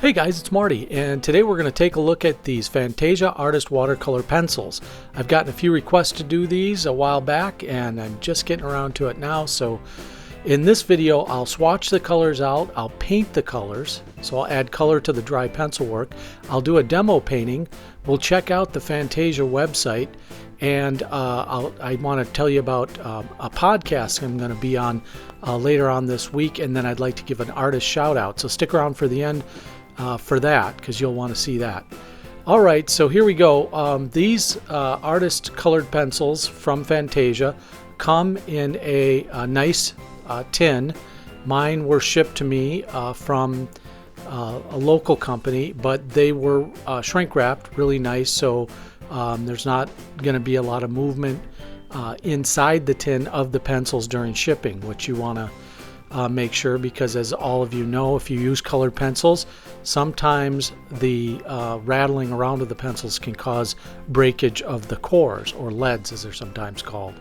Hey guys, it's Marty, and today we're going to take a look at these Fantasia Artist Watercolor Pencils. I've gotten a few requests to do these a while back, and I'm just getting around to it now. So in this video, I'll swatch the colors out, I'll paint the colors, so I'll add color to the dry pencil work. I'll do a demo painting, we'll check out the Fantasia website, and I want to tell you about a podcast I'm going to be on later on this week, and then I'd like to give an artist shout out. So stick around for the end for that, because you'll want to see that. All right, so here we go. These artist colored pencils from Fantasia come in a nice tin. Mine were shipped to me from a local company, but they were shrink wrapped really nice, so there's not going to be a lot of movement inside the tin of the pencils during shipping, which you want to make sure, because as all of you know, if you use colored pencils, sometimes the rattling around of the pencils can cause breakage of the cores, or leads as they're sometimes called.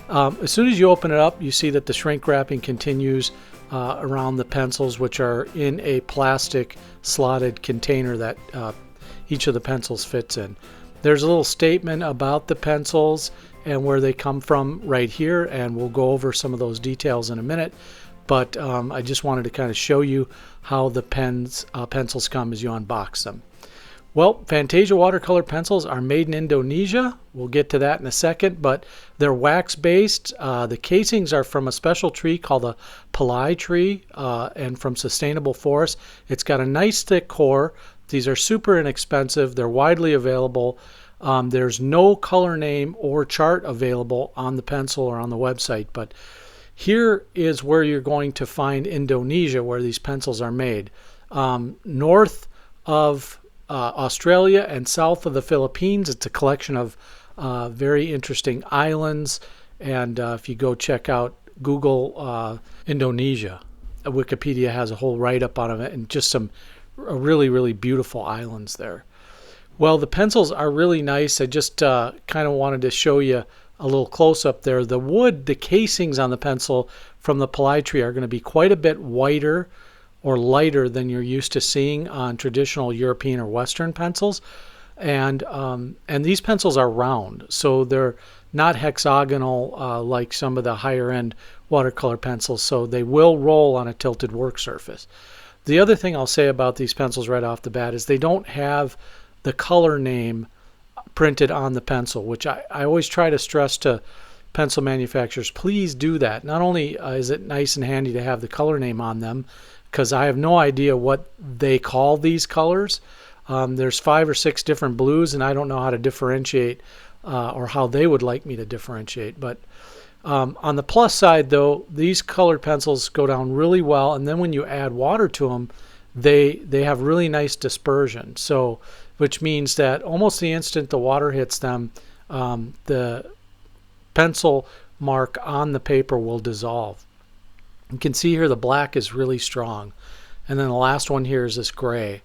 As soon as you open it up, you see that the shrink wrapping continues around the pencils, which are in a plastic slotted container that each of the pencils fits in. There's a little statement about the pencils and where they come from right here, and we'll go over some of those details in a minute. But I just wanted to kind of show you how the pencils come as you unbox them. Well, Fantasia watercolor pencils are made in Indonesia. We'll get to that in a second, but they're wax-based. The casings are from a special tree called the palai tree, and from sustainable forest. It's got a nice thick core. These are super inexpensive. They're widely available. There's no color name or chart available on the pencil or on the website, but here is where you're going to find Indonesia, where these pencils are made. North of Australia and south of the Philippines. It's a collection of very interesting islands, and if you go check out Google Indonesia, Wikipedia has a whole write-up on it, and just some really, really beautiful islands there. Well, the pencils are really nice. I just kind of wanted to show you a little close-up there. The wood, the casings on the pencil from the palai tree are going to be quite a bit whiter or lighter than you're used to seeing on traditional European or Western pencils. And these pencils are round, so they're not hexagonal like some of the higher-end watercolor pencils, so they will roll on a tilted work surface. The other thing I'll say about these pencils right off the bat is they don't have the color name printed on the pencil, which I always try to stress to pencil manufacturers. Please do that. Not only is it nice and handy to have the color name on them, because I have no idea what they call these colors. There's 5 or 6 different blues, and I don't know how to differentiate or how they would like me to differentiate. But on the plus side, though, these colored pencils go down really well, and then when you add water to them, they have really nice dispersion. So, which means that almost the instant the water hits them, the pencil mark on the paper will dissolve. You can see here the black is really strong, and then the last one here is this gray.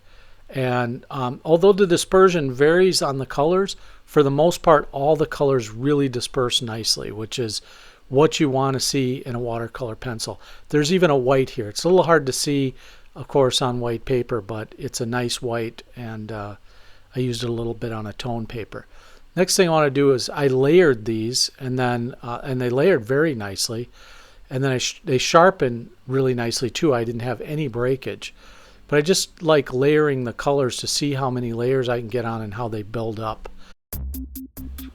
And although the dispersion varies on the colors, for the most part all the colors really disperse nicely, which is what you want to see in a watercolor pencil. There's even a white here. It's a little hard to see, of course, on white paper, but it's a nice white, and I used it a little bit on a tone paper. Next thing I want to do is I layered these, and then and they layered very nicely, and then they sharpen really nicely too. I didn't have any breakage, but I just like layering the colors to see how many layers I can get on and how they build up.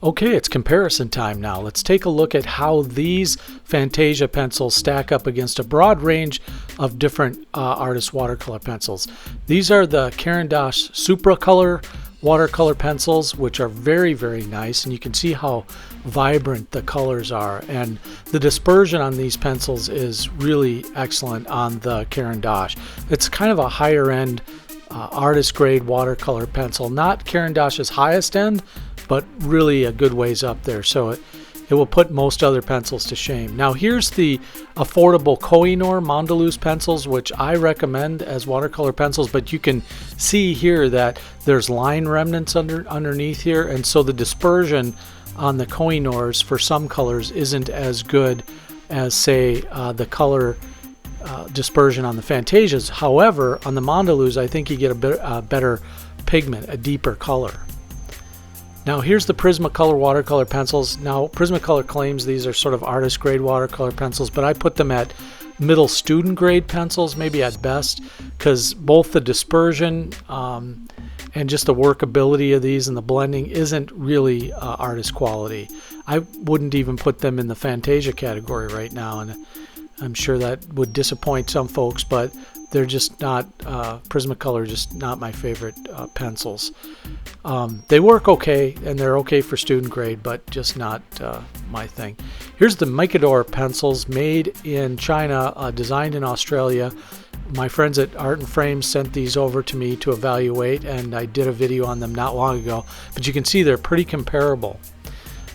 Okay, it's comparison time now. Let's take a look at how these Fantasia pencils stack up against a broad range of different artist watercolor pencils. These are the Caran d'Ache Supracolor watercolor pencils, which are very, very nice, and you can see how vibrant the colors are, and the dispersion on these pencils is really excellent on the Caran d'Ache. It's kind of a higher end artist grade watercolor pencil, not Caran d'Ache's highest end, but really a good ways up there, so it will put most other pencils to shame. Now here's the affordable Koh-i-Noor Mondeluz pencils, which I recommend as watercolor pencils, but you can see here that there's line remnants underneath here, and so the dispersion on the Koh-i-Noors for some colors isn't as good as, say, the color dispersion on the Fantasias. However, on the Mondalus, I think you get a better pigment, a deeper color. Now here's the Prismacolor watercolor pencils. Now Prismacolor claims these are sort of artist grade watercolor pencils, but I put them at middle student grade pencils, maybe at best, because both the dispersion and just the workability of these and the blending isn't really artist quality. I wouldn't even put them in the Fantasia category right now, and I'm sure that would disappoint some folks, but they're just not, Prismacolor just not my favorite pencils. They work okay, and they're okay for student grade, but just not my thing. Here's the Micador pencils, made in China, designed in Australia. My friends at Art and Frames sent these over to me to evaluate, and I did a video on them not long ago, but you can see they're pretty comparable.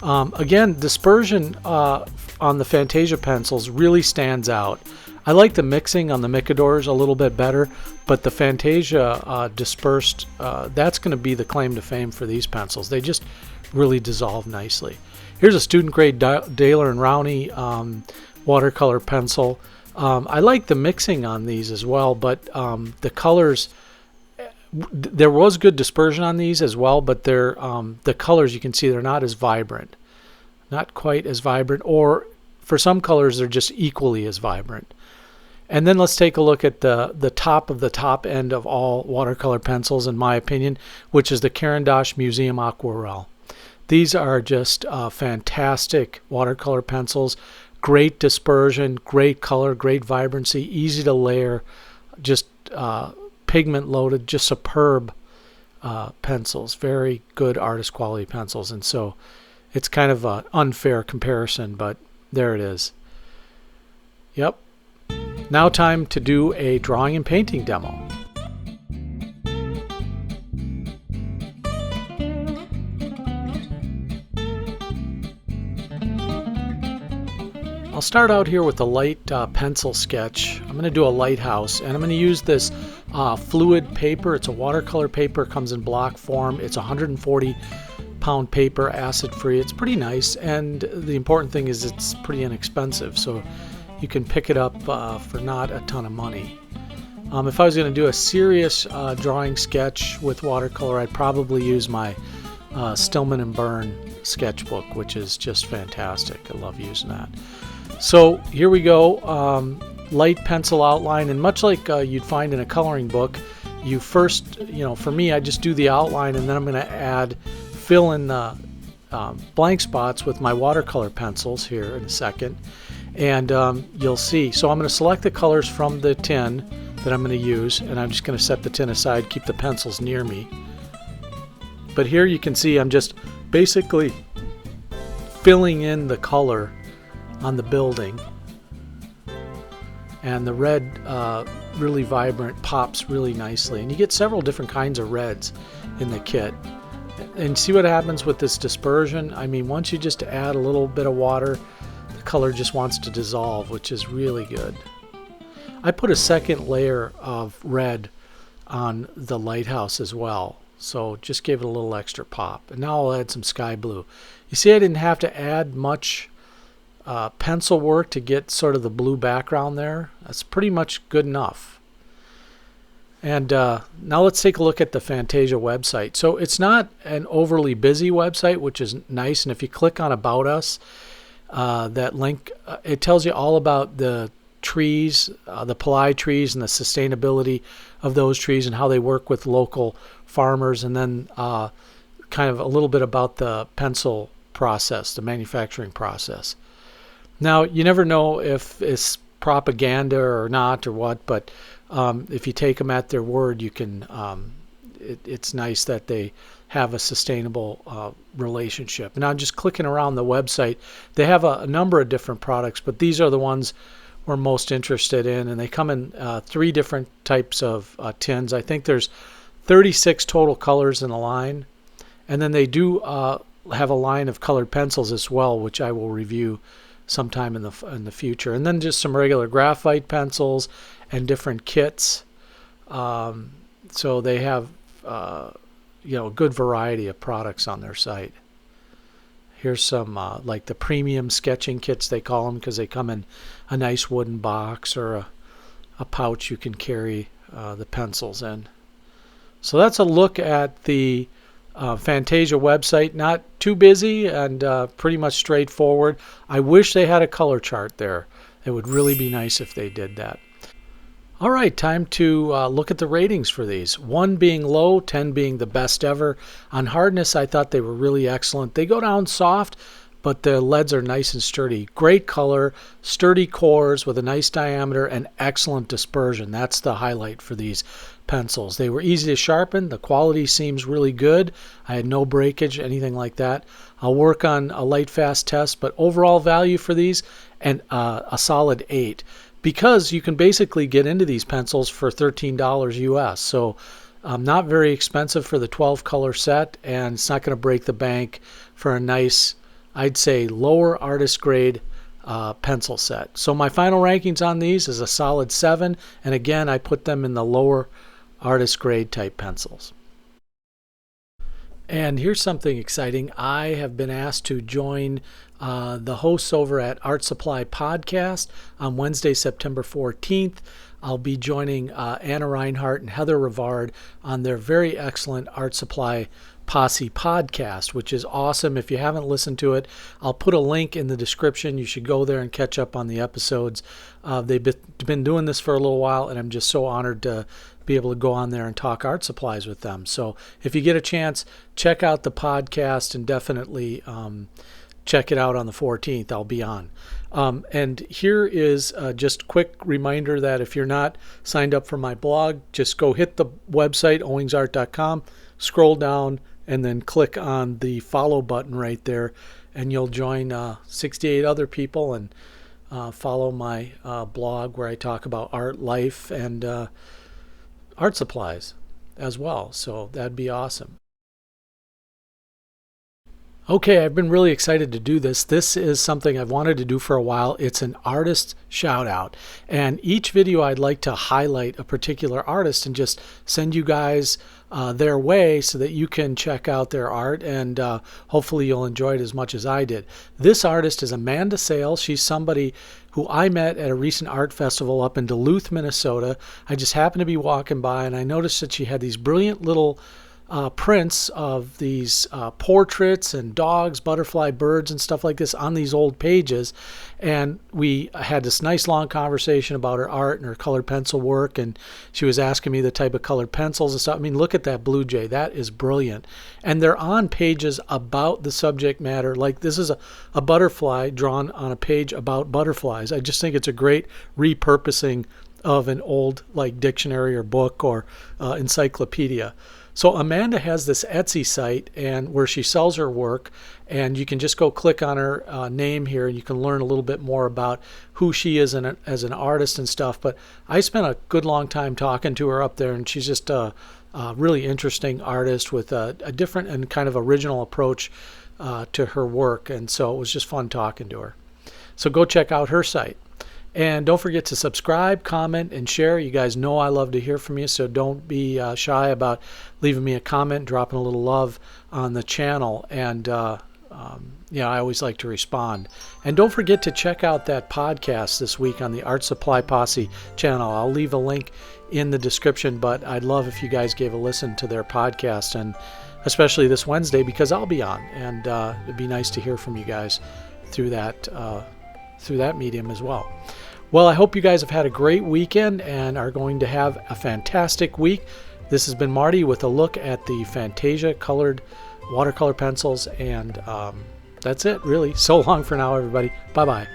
Again, dispersion on the Fantasia pencils really stands out. I like the mixing on the Micadors a little bit better, but the Fantasia dispersed, that's going to be the claim to fame for these pencils. They just really dissolve nicely. Here's a student grade Daler and Rowney watercolor pencil. I like the mixing on these as well, but the colors, there was good dispersion on these as well, but they're, the colors, you can see they're not as vibrant. Not quite as vibrant, or for some colors they're just equally as vibrant. And then let's take a look at the top of the top end of all watercolor pencils, in my opinion, which is the Caran d'Ache Museum Aquarelle. These are just fantastic watercolor pencils. Great dispersion, great color, great vibrancy, easy to layer, just pigment loaded, just superb pencils. Very good artist quality pencils. And so it's kind of an unfair comparison, but there it is. Yep. Now time to do a drawing and painting demo. I'll start out here with a light pencil sketch. I'm going to do a lighthouse, and I'm going to use this fluid paper. It's a watercolor paper, comes in block form. It's 140-pound paper, acid-free. It's pretty nice, and the important thing is it's pretty inexpensive, so you can pick it up for not a ton of money. If I was going to do a serious drawing sketch with watercolor, I'd probably use my Stillman and Byrne sketchbook, which is just fantastic. I love using that. So here we go, light pencil outline, and much like you'd find in a coloring book, you first, for me, I just do the outline, and then I'm going to fill in the blank spots with my watercolor pencils here in a second, and you'll see. So I'm going to select the colors from the tin that I'm going to use, and I'm just going to set the tin aside, keep the pencils near me. But here you can see I'm just basically filling in the color on the building, and the red really vibrant, pops really nicely, and you get several different kinds of reds in the kit. And see what happens with this dispersion. I mean, once you just add a little bit of water, the color just wants to dissolve, which is really good. I put a second layer of red on the lighthouse as well, so just gave it a little extra pop. And now I'll add some sky blue. You see, I didn't have to add much pencil work to get sort of the blue background there. That's pretty much good enough. And now let's take a look at the Fantasia website. So it's not an overly busy website, which is nice. And if you click on About Us, that link, it tells you all about the trees, the Palai trees, and the sustainability of those trees and how they work with local farmers, and then kind of a little bit about the pencil process, the manufacturing process. Now, you never know if it's propaganda or not or what, but if you take them at their word, you can. It's nice that they have a sustainable relationship. Now, just clicking around the website, they have a number of different products, but these are the ones we're most interested in, and they come in 3 different types of tins. I think there's 36 total colors in the line, and then they do have a line of colored pencils as well, which I will review sometime in the future. And then just some regular graphite pencils and different kits. So they have a good variety of products on their site. Here's some like the premium sketching kits, they call them, because they come in a nice wooden box or a pouch you can carry the pencils in. So that's a look at the Fantasia website. Not too busy and pretty much straightforward. I wish they had a color chart there. It would really be nice if they did that. All right, time to look at the ratings for these. 1 being low, 10 being the best ever. On hardness, I thought they were really excellent. They go down soft, but the leads are nice and sturdy. Great color, sturdy cores with a nice diameter, and excellent dispersion. That's the highlight for these pencils. They were easy to sharpen. The quality seems really good. I had no breakage, anything like that. I'll work on a light fast test, but overall value for these, and a solid 8. Because you can basically get into these pencils for $13 US. So not very expensive for the 12 color set, and it's not going to break the bank for a nice, I'd say, lower artist grade pencil set. So my final rankings on these is a solid 7, and again I put them in the lower artist grade type pencils. And here's something exciting. I have been asked to join the hosts over at Art Supply Podcast on Wednesday, September 14th. I'll be joining Anna Reinhardt and Heather Rivard on their very excellent Art Supply Posse podcast, which is awesome. If you haven't listened to it, I'll put a link in the description. You should go there and catch up on the episodes. They've been doing this for a little while, and I'm just so honored to be able to go on there and talk art supplies with them. So if you get a chance, check out the podcast and definitely check it out on the 14th. I'll be on. And here is just a quick reminder that if you're not signed up for my blog, just go hit the website, owingsart.com, scroll down, and then click on the follow button right there, and you'll join 68 other people and follow my blog where I talk about art, life, and art supplies as well. So that'd be awesome. Okay, I've been really excited to do this. This is something I've wanted to do for a while. It's an artist shout out. And each video I'd like to highlight a particular artist and just send you guys their way so that you can check out their art, and hopefully you'll enjoy it as much as I did. This artist is Amanda Sales. She's somebody who I met at a recent art festival up in Duluth, Minnesota. I just happened to be walking by and I noticed that she had these brilliant little prints of these portraits and dogs, butterfly, birds, and stuff like this on these old pages. And we had this nice long conversation about her art and her colored pencil work, and she was asking me the type of colored pencils and stuff. I mean, look at that blue jay. That is brilliant. And they're on pages about the subject matter. Like this is a butterfly drawn on a page about butterflies. I just think it's a great repurposing of an old like dictionary or book or encyclopedia. So Amanda has this Etsy site and where she sells her work, and you can just go click on her name here and you can learn a little bit more about who she is as an artist and stuff. But I spent a good long time talking to her up there, and she's just a really interesting artist with a different and kind of original approach to her work, and so it was just fun talking to her. So go check out her site. And don't forget to subscribe, comment, and share. You guys know I love to hear from you, so don't be shy about leaving me a comment, dropping a little love on the channel. And, I always like to respond. And don't forget to check out that podcast this week on the Art Supply Posse channel. I'll leave a link in the description, but I'd love if you guys gave a listen to their podcast, and especially this Wednesday because I'll be on. And it'd be nice to hear from you guys through that medium as well. Well, I hope you guys have had a great weekend and are going to have a fantastic week. This has been Marty with a look at the Fantasia colored watercolor pencils, and that's it, really. So long for now, everybody. Bye-bye.